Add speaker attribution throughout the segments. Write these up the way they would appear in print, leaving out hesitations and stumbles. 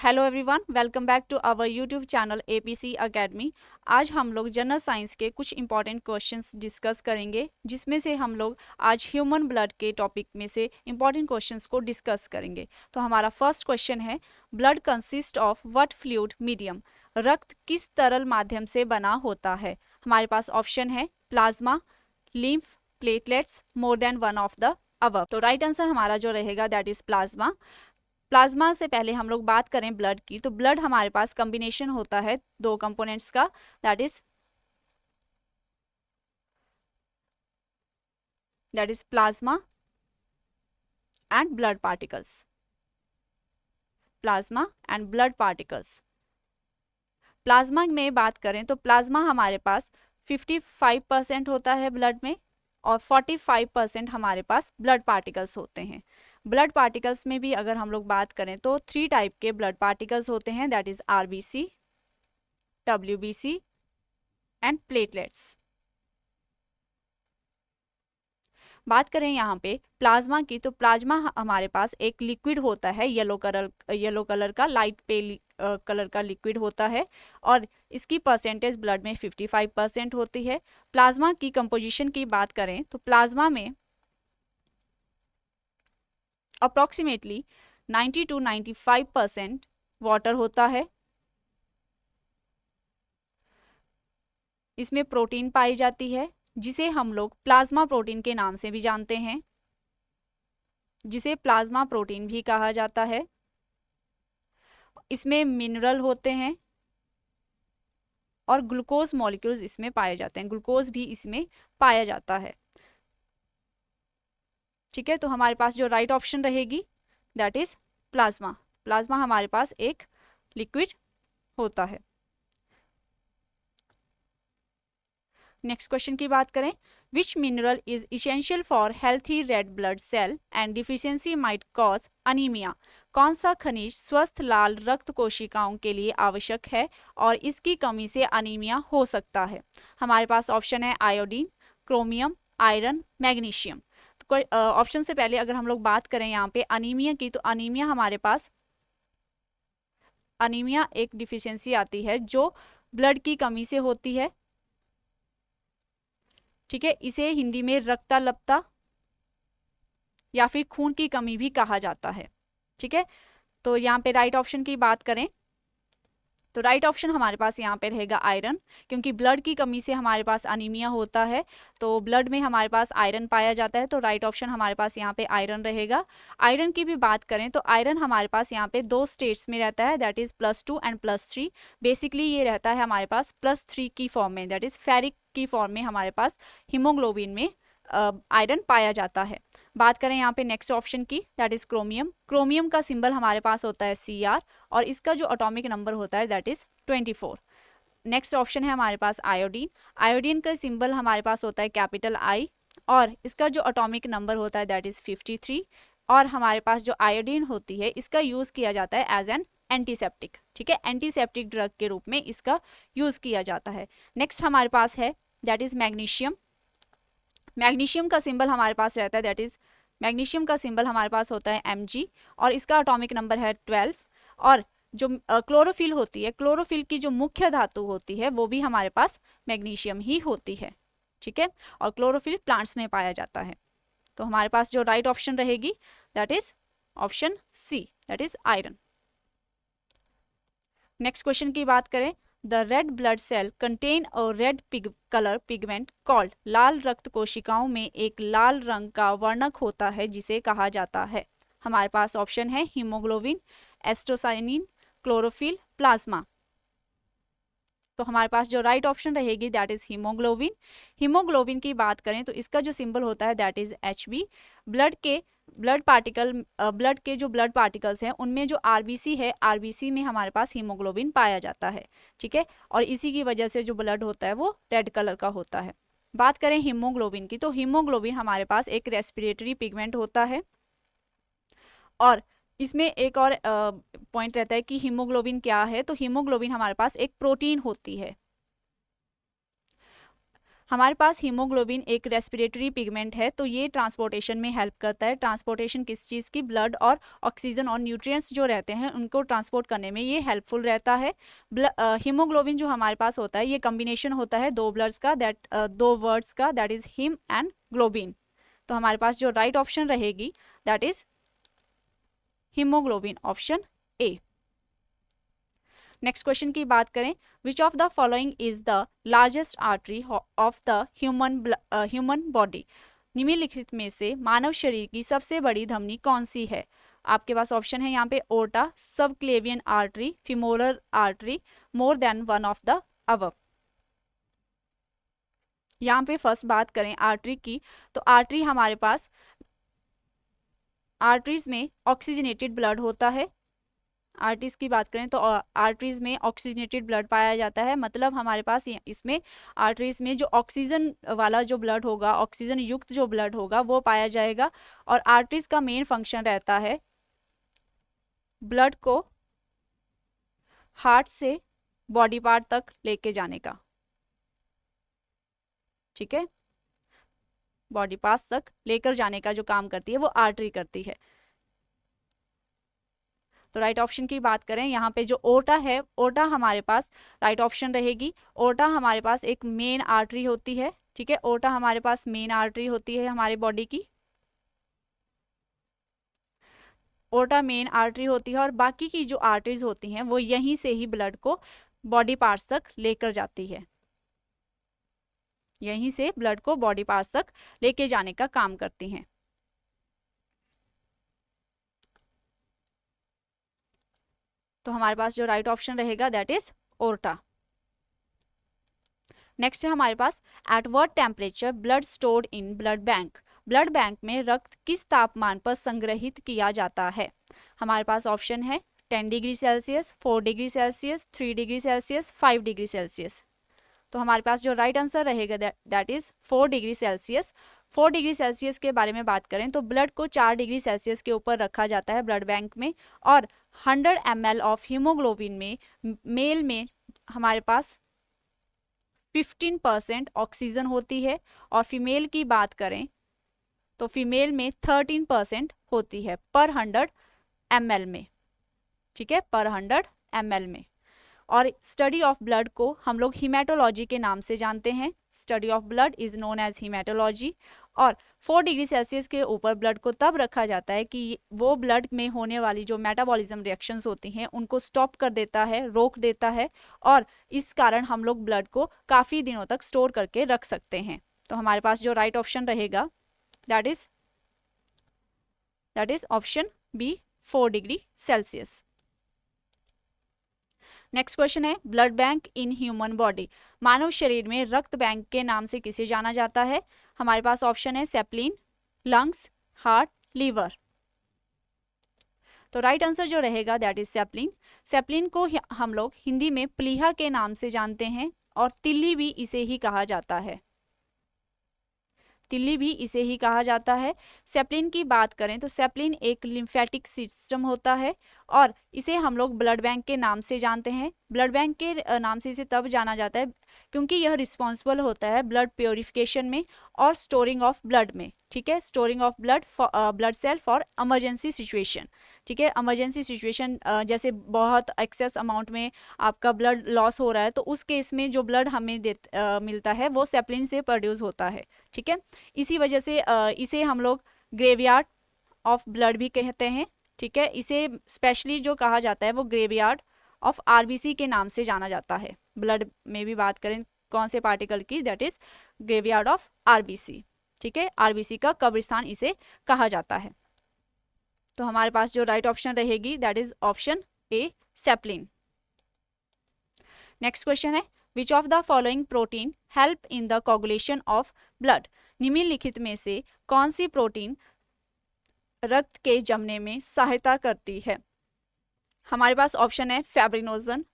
Speaker 1: Hello everyone, welcome back to our YouTube channel APC academy. आज हम लोग general science के कुछ इंपॉर्टेंट क्वेश्चंस डिस्कस करेंगे, जिसमें से हम लोग आज ह्यूमन ब्लड के टॉपिक में से इंपॉर्टेंट क्वेश्चंस को डिस्कस करेंगे। तो हमारा फर्स्ट क्वेश्चन है, blood consist of what fluid medium? रक्त किस तरल माध्यम से बना होता है? हमारे पास ऑप्शन है plasma, lymph, platelets, more than one of the above. तो राइट आंसर हमारा जो रहेगा दैट इज प्लाज्मा। प्लाज्मा से पहले हम लोग बात करें ब्लड की, तो ब्लड हमारे पास कॉम्बिनेशन होता है दो कंपोनेंट्स का, that is plasma and blood particles. Plasma and blood particles. Plasma में बात करें तो प्लाज्मा हमारे पास 55% होता है ब्लड में, और 45% हमारे पास ब्लड पार्टिकल्स होते हैं। ब्लड पार्टिकल्स में भी अगर हम लोग बात करें तो 3 टाइप के ब्लड पार्टिकल्स होते हैं, that is RBC, WBC and platelets. बात करें यहाँ पे प्लाज्मा की, तो प्लाज्मा हमारे पास एक लिक्विड होता है, येलो कलर का, लाइट पेल कलर का लिक्विड होता है, और इसकी परसेंटेज ब्लड में 55% होती है। प्लाज्मा की कंपोजिशन की बात करें तो प्लाज्मा में अप्रोक्सीमेटली 90 to 95% वाटर होता है। इसमें प्रोटीन पाई जाती है, जिसे हम लोग प्लाज्मा प्रोटीन के नाम से भी जानते हैं, जिसे प्लाज्मा प्रोटीन भी कहा जाता है। इसमें मिनरल होते हैं और ग्लूकोज मॉलिक्यूल्स इसमें पाए जाते हैं, ग्लूकोज भी इसमें पाया जाता है। ठीक है, तो हमारे पास जो राइट ऑप्शन रहेगी दैट इज प्लाज्मा। प्लाज्मा हमारे पास एक लिक्विड होता है। नेक्स्ट क्वेश्चन की बात करें, which mineral is essential for healthy red blood cell and deficiency might cause anaemia? कौन सा खनिज स्वस्थ लाल रक्त कोशिकाओं के लिए आवश्यक है और इसकी कमी से अनीमिया हो सकता है? हमारे पास ऑप्शन है आयोडीन, क्रोमियम, आयरन, मैग्नीशियम। तो ऑप्शन से पहले अगर हम लोग बात करें यहाँ पे अनीमिया की, तो अनीमिया हमारे पास, अनीमिया एक डिफिशियंसी आती है जो ब्लड की कमी से होती है। ठीक है, इसे हिंदी में रक्ताल्पता या फिर खून की कमी भी कहा जाता है। ठीक है, तो यहाँ पे राइट ऑप्शन की बात करें तो राइट ऑप्शन हमारे पास यहाँ पे रहेगा आयरन, क्योंकि ब्लड की कमी से हमारे पास अनीमिया होता है, तो ब्लड में हमारे पास आयरन पाया जाता है, तो राइट ऑप्शन हमारे पास यहाँ पे आयरन रहेगा। आयरन की भी बात करें तो आयरन हमारे पास यहाँ पे 2 स्टेट्स में रहता है, दैट इज +2 एंड +3। बेसिकली ये रहता है हमारे पास +3 की फॉर्म में, दैट इज फेरिक की फॉर्म में हमारे पास हीमोग्लोबिन में आयरन पाया जाता है। बात करें यहाँ पे नेक्स्ट ऑप्शन की, दैट इज क्रोमियम। क्रोमियम का सिंबल हमारे पास होता है Cr, और इसका जो एटॉमिक नंबर होता है दैट इज 24। नेक्स्ट ऑप्शन है हमारे पास आयोडीन। आयोडीन का सिंबल हमारे पास होता है I, और इसका जो एटॉमिक नंबर होता है दैट इज 53। और हमारे पास जो आयोडीन होती है इसका यूज किया जाता है एज एन एंटीसेप्टिक। ठीक है, एंटीसेप्टिक ड्रग के रूप में इसका यूज किया जाता है। नेक्स्ट हमारे पास है दैट इज मैग्नीशियम। मैग्नीशियम का सिंबल हमारे पास रहता है दैट इज, मैग्नीशियम का सिंबल हमारे पास होता है Mg, और इसका एटॉमिक नंबर है 12। और जो क्लोरोफिल होती है, क्लोरोफिल की जो मुख्य धातु होती है वो भी हमारे पास मैग्नीशियम ही होती है। ठीक है, और क्लोरोफिल प्लांट्स में पाया जाता है। तो हमारे पास जो राइट ऑप्शन रहेगी that is option C, that is iron. Next question की बात करें, the red blood cell contain a red colour pigment called? लाल रक्त कोशिकाओं में एक लाल रंग का वर्णक होता है जिसे कहा जाता है। हमारे पास ऑप्शन है हीमोग्लोबिन, एस्ट्रोसाइनिन, क्लोरोफिल, प्लाज्मा। तो हमारे पास जो राइट ऑप्शन रहेगी दैट इज हीमोग्लोबिन। हीमोग्लोबिन की बात करें तो इसका जो सिंबल होता है दैट इज Hb। ब्लड के जो ब्लड पार्टिकल्स हैं उनमें जो आरबीसी है, आरबीसी में हमारे पास हीमोग्लोबिन पाया जाता है। ठीक है, और इसी की वजह से जो ब्लड होता है वो रेड कलर का होता है। बात करें हीमोग्लोबिन की, तो हीमोग्लोबिन हमारे पास एक रेस्पिरेटरी पिगमेंट होता है, और इसमें एक और पॉइंट रहता है कि हीमोग्लोबिन क्या है, तो हीमोग्लोबिन हमारे पास एक प्रोटीन होती है। हमारे पास हीमोग्लोबिन एक रेस्पिरेटरी पिगमेंट है, तो ये ट्रांसपोर्टेशन में हेल्प करता है। ट्रांसपोर्टेशन किस चीज़ की? ब्लड और ऑक्सीजन और न्यूट्रिएंट्स जो रहते हैं उनको ट्रांसपोर्ट करने में ये हेल्पफुल रहता है। हीमोग्लोबिन जो हमारे पास होता है ये कम्बिनेशन होता है दो ब्लड्स का, दो वर्ड्स का, that is him and globin. तो हमारे पास जो राइट ऑप्शन रहेगी that is haemoglobin, option A. Next question की बात करें, विच of the following is the largest artery of the human body? निम्नलिखित में से मानव शरीर की सबसे बड़ी धमनी कौन सी है? आपके पास ऑप्शन है यहाँ पे aorta, subclavian artery, femoral artery, more than one of the above. यहाँ पे फर्स्ट बात करें आर्टरी की, तो आर्टरी हमारे पास, आर्टरीज में ऑक्सीजनेटेड ब्लड होता है। आर्टरीज की बात करें तो आर्टरीज में ऑक्सीजनेटेड ब्लड पाया जाता है, मतलब हमारे पास इसमें आर्टरीज में जो ऑक्सीजन वाला जो ब्लड होगा, ऑक्सीजन युक्त जो ब्लड होगा वो पाया जाएगा। और आर्टरीज का मेन फंक्शन रहता है ब्लड को हार्ट से बॉडी पार्ट तक लेके जाने का, ठीक है, बॉडी पार्ट्स तक लेकर जाने का जो काम करती है वो आर्टरी करती है। तो राइट ऑप्शन की बात करें, यहाँ पे जो ओर्टा है, ओर्टा हमारे पास राइट ऑप्शन रहेगी। ओर्टा हमारे पास एक मेन आर्टरी होती है, ठीक है, ओर्टा हमारे पास मेन आर्टरी होती है हमारे बॉडी की। ओर्टा मेन आर्टरी होती है और बाकी की जो आर्टरीज होती हैं वो यहीं से ही ब्लड को बॉडी पार्ट्स तक लेकर जाती है, यहीं से ब्लड को बॉडी पार्ट्स तक लेके जाने का काम करती हैं। तो हमारे पास जो राइट ऑप्शन रहेगा दैट इज ओर्टा। नेक्स्ट है हमारे पास, at what temperature blood stored in blood bank? Blood bank में रक्त किस तापमान पर संग्रहित किया जाता है? हमारे पास ऑप्शन है 10 degree Celsius, 4 degree Celsius, 3 degree Celsius, 5 degree Celsius. तो हमारे पास जो राइट आंसर रहेगा that is 4 degree Celsius. 4 degree Celsius के बारे में बात करें तो ब्लड को 4 डिग्री सेल्सियस के ऊपर रखा जाता है ब्लड बैंक में, और 100 ml ऑफ हीमोग्लोबिन में मेल में हमारे पास 15% ऑक्सीजन होती है, और फीमेल की बात करें तो फीमेल में 13% होती है पर 100 ml में, ठीक है, पर 100 ml में। और स्टडी ऑफ ब्लड को हम लोग हीमेटोलॉजी के नाम से जानते हैं। Study of blood is known as haematology. और 4 डिग्री सेल्सियस के ऊपर ब्लड को तब रखा जाता है कि वो ब्लड में होने वाली जो मेटाबॉलिज्म रिएक्शंस होती हैं उनको स्टॉप कर देता है, रोक देता है, और इस कारण हम लोग ब्लड को काफ़ी दिनों तक स्टोर करके रख सकते हैं। तो हमारे पास जो राइट ऑप्शन रहेगा that is option B, 4 degree Celsius. Next question है, blood bank in human body? मानव शरीर में रक्त बैंक के नाम से किसे जाना जाता है? हमारे पास ऑप्शन है सेप्लिन, लंग्स, हार्ट, लीवर। तो राइट आंसर जो रहेगा दैट इज सेप्लिन। सेप्लिन को हम लोग हिंदी में प्लीहा के नाम से जानते हैं, और तिल्ली भी इसे ही कहा जाता है, तिल्ली भी इसे ही कहा जाता है। सेप्लिन की बात करें तो सेप्लिन एक लिम्फेटिक सिस्टम होता है, और इसे हम लोग ब्लड बैंक के नाम से जानते हैं। ब्लड बैंक के नाम से इसे तब जाना जाता है क्योंकि यह रिस्पॉन्सिबल होता है ब्लड प्योरिफिकेशन में और स्टोरिंग ऑफ ब्लड में, ठीक है, storing of blood cell for emergency situation, ठीक है, इमरजेंसी सिचुएशन जैसे बहुत एक्सेस अमाउंट में आपका ब्लड लॉस हो रहा है तो उस केस में जो ब्लड हमें मिलता है वो सेप्लिन से प्रोड्यूस होता है, ठीक है। इसी वजह से इसे हम लोग ग्रेवयार्ड ऑफ ब्लड भी कहते हैं, ठीक है। इसे स्पेशली जो कहा जाता है वो ग्रेवयार्ड ऑफ आरबीसी के नाम से जाना जाता है। ब्लड में भी बात करें कौन से पार्टिकल की, that is graveyard of RBC, ठीक है, आरबीसी का कब्रिस्तान इसे कहा जाता है। तो हमारे पास जो राइट ऑप्शन रहेगी that is option A, spleen. Next question है, which of the following protein help in the coagulation of blood? निम्नलिखित में से कौन सी प्रोटीन रक्त के जमने में सहायता करती है? हमारे पास ऑप्शन है फैब्रिनोजन,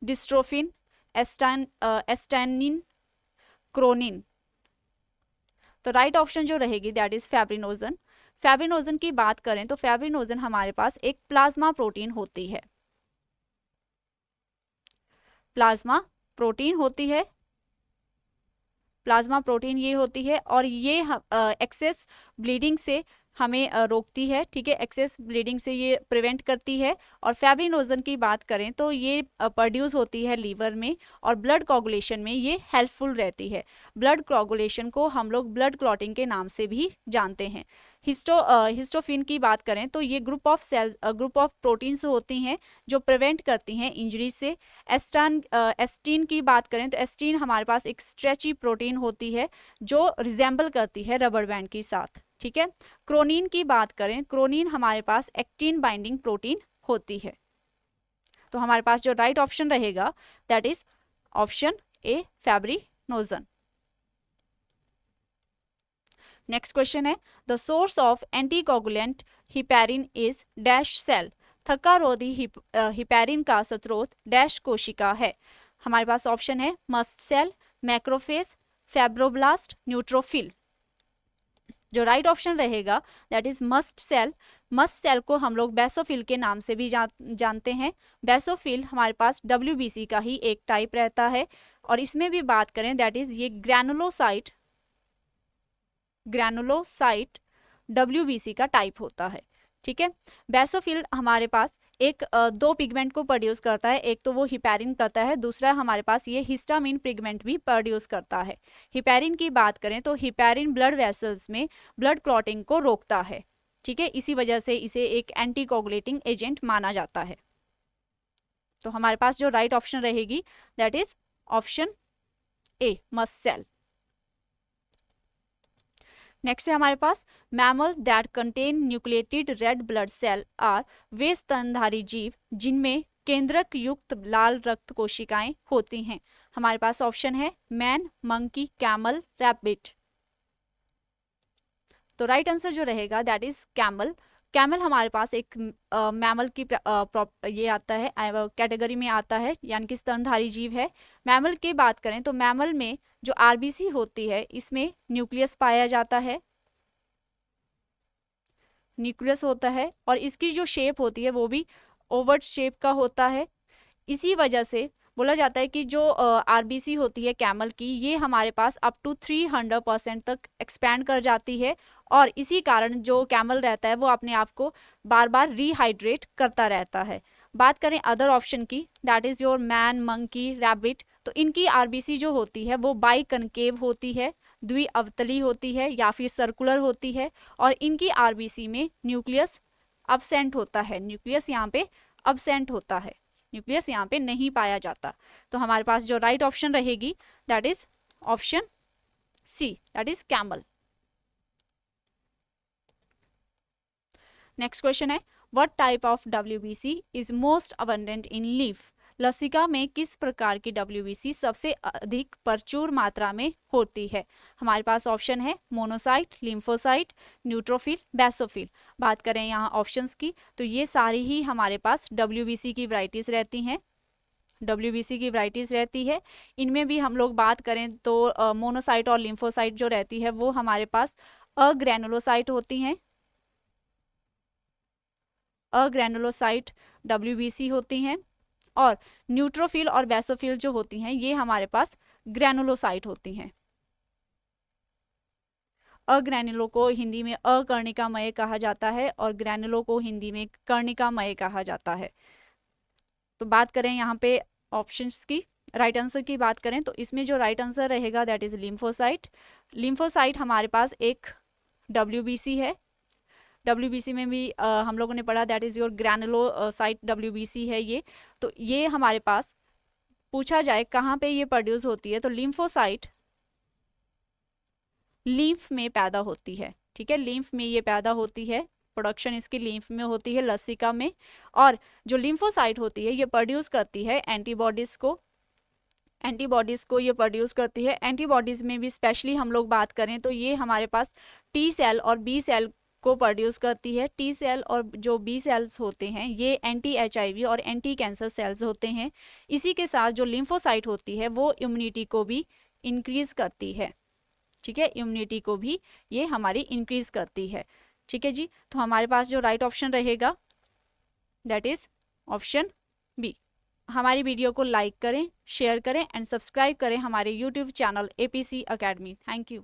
Speaker 1: डिस्ट्रोफिन, एस्टेनिन, क्रोनिन। तो राइट ऑप्शन जो रहेगी दैट इज फैब्रिनोजन। फैब्रिनोजन की बात करें तो फैब्रिनोजन हमारे पास एक प्लाज्मा प्रोटीन होती है, प्लाज्मा प्रोटीन होती है। प्लाज्मा प्रोटीन ये होती है, और ये एक्सेस ब्लीडिंग से हमें रोकती है, ठीक है, एक्सेस ब्लीडिंग से ये प्रिवेंट करती है। और फैब्रिनोजन की बात करें तो ये प्रोड्यूस होती है लीवर में, और ब्लड कोगुलेशन में ये हेल्पफुल रहती है। ब्लड कोगुलेशन को हम लोग ब्लड क्लॉटिंग के नाम से भी जानते हैं। हिस्टोफिन की बात करें तो ये ग्रुप ऑफ प्रोटीन्स होती हैं जो प्रिवेंट करती हैं इंजरी से। एस्टीन की बात करें तो एस्टीन हमारे पास एक स्ट्रेची प्रोटीन होती है जो रिजेंबल करती है रबर बैंड के साथ, ठीक है। क्रोनिन की बात करें, क्रोनिन हमारे पास एक्टिन बाइंडिंग प्रोटीन होती है। तो हमारे पास जो राइट ऑप्शन रहेगा that is option A, fibrinogen. Next question है, the source of anticoagulant heparin is dash cell. थक्कारोधी हिपैरिन का स्रोत डैश कोशिका है। हमारे पास ऑप्शन है mast cell, macrophage, fibroblast, neutrophil. जो राइट ऑप्शन रहेगा that is mast cell. Mast cell को हम लोग बेसोफिल के नाम से भी जानते हैं। बेसोफिल हमारे पास WBC का ही एक टाइप रहता है, और इसमें भी बात करें दैट इज ये ग्रैनुलोसाइट WBC का टाइप होता है, ठीक है। बेसोफिल हमारे पास एक दो पिगमेंट को प्रोड्यूस करता है, एक तो वो हिपैरिन करता है, दूसरा हमारे पास ये हिस्टामिन पिगमेंट भी प्रोड्यूस करता है। हिपैरिन की बात करें तो हिपैरिन ब्लड वेसल्स में ब्लड क्लॉटिंग को रोकता है, ठीक है, इसी वजह से इसे एक एंटीकोगुलेटिंग एजेंट माना जाता है। तो हमारे पास जो राइट ऑप्शन रहेगी that is option A, mast cell. Next है हमारे पास mammal that contain nucleated red blood cell are वे स्तनधारी जीव जिनमें केंद्रक युक्त लाल रक्त कोशिकाएं होती हैं। हमारे पास ऑप्शन है मैन, मंकी, कैमल, रैबिट। तो राइट आंसर जो रहेगा दैट इज कैमल। कैमल हमारे पास एक मैमल की ये आता है, कैटेगरी में आता है, यानी कि स्तनधारी जीव है। मैमल की बात करें तो मैमल में जो RBC होती है इसमें न्यूक्लियस पाया जाता है, न्यूक्लियस होता है, और इसकी जो शेप होती है वो भी ओवल शेप का होता है। इसी वजह से बोला जाता है कि जो RBC होती है कैमल की, ये हमारे पास अप टू 300% तक एक्सपैंड कर जाती है, और इसी कारण जो कैमल रहता है वो अपने आप को बार बार रिहाइड्रेट करता रहता है। बात करें अदर ऑप्शन की that is your man, monkey, rabbit, तो इनकी RBC जो होती है वो बाई कनकेव होती है, द्विअवतली होती है या फिर सर्कुलर होती है, और इनकी RBC में न्यूक्लियस अब्सेंट होता है, न्यूक्लियस यहाँ पे अब्सेंट होता है, न्यूक्लियस यहाँ पे नहीं पाया जाता। तो हमारे पास जो राइट ऑप्शन रहेगी that is option C, that is camel. Next question है, what type of WBC is most abundant in lymph. लसिका में किस प्रकार की WBC सबसे अधिक प्रचुर मात्रा में होती है। हमारे पास ऑप्शन है मोनोसाइट, लिम्फोसाइट, न्यूट्रोफिल, बेसोफिल। बात करें यहाँ ऑप्शंस की तो ये सारी ही हमारे पास WBC की वैरायटीज रहती हैं, WBC की वैरायटीज रहती है। इनमें भी हम लोग बात करें तो मोनोसाइट और लिम्फोसाइट जो रहती है वो हमारे पास अग्रैनुलोसाइट होती हैं, अग्रैनुलोसाइट WBC होती हैं, और न्यूट्रोफिल और बेसोफिल जो होती हैं ये हमारे पास ग्रैनुलोसाइट होती हैं। अग्रैनुलो को हिंदी में अकर्णिकामय कहा जाता है, और ग्रैनुलो को हिंदी में कर्णिकामय कहा जाता है। तो बात करें यहाँ पे ऑप्शंस की, राइट आंसर की बात करें तो इसमें जो राइट आंसर रहेगा दैट इज लिम्फोसाइट। लिम्फोसाइट हमारे पास एक WBC है, WBC में भी हम लोगों ने पढ़ा that is your granulocyte WBC है ये। तो ये हमारे पास पूछा जाए कहाँ पे ये प्रोड्यूस होती है तो लिम्फोसाइट लीफ में पैदा होती है, ठीक है, लीफ में ये पैदा होती है, प्रोडक्शन इसकी लीफ में होती है, लसिका में। और जो लिम्फोसाइट होती है ये प्रोड्यूस करती है एंटीबॉडीज को ये प्रोड्यूस करती है। एंटीबॉडीज में भी स्पेशली हम लोग बात करें तो ये हमारे पास T सेल और B सेल को प्रोड्यूस करती है। T सेल और जो B सेल्स होते हैं ये एंटी HIV और एंटी कैंसर सेल्स होते हैं। इसी के साथ जो लिम्फोसाइट होती है वो इम्यूनिटी को भी इंक्रीज करती है, ठीक है, इम्यूनिटी को भी ये हमारी इंक्रीज करती है, ठीक है जी। तो हमारे पास जो राइट ऑप्शन रहेगा दैट इज ऑप्शन बी। हमारी वीडियो को लाइक करें, शेयर करें एंड सब्सक्राइब करें हमारे YouTube channel APC academy. Thank you.